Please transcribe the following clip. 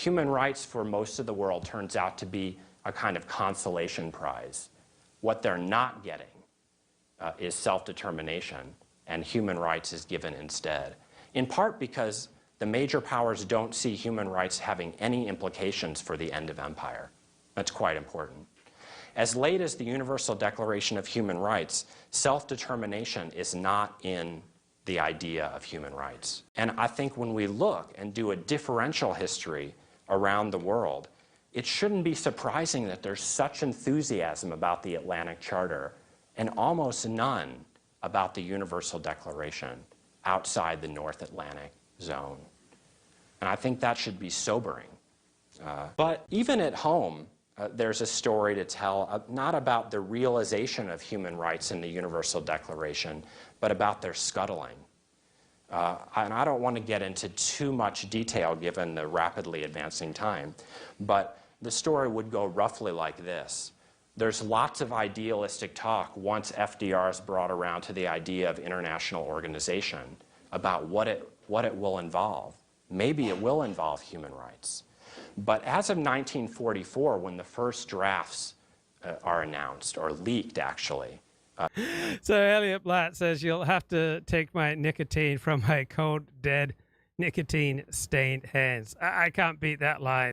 Human rights for most of the world turns out to be a kind of consolation prize. What they're not getting is self-determination, and human rights is given instead. In part because the major powers don't see human rights having any implications for the end of empire. That's quite important. As late as the Universal Declaration of Human Rights, self-determination is not in the idea of human rights. And I think when we look and do a differential history around the world, it shouldn't be surprising that there's such enthusiasm about the Atlantic Charter and almost none about the Universal Declaration outside the North Atlantic zone. And I think that should be sobering. But even at home, there's a story to tell, not about the realization of human rights in the Universal Declaration, but about their scuttling. And I don't want to get into too much detail given the rapidly advancing time, but the story would go roughly like this. There's lots of idealistic talk once FDR is brought around to the idea of international organization about what it will involve. Maybe it will involve human rights. But as of 1944, when the first drafts are announced, or leaked actually. So Elliot Blatt says, you'll have to take my nicotine from my cold, dead, nicotine-stained hands. I can't beat that line.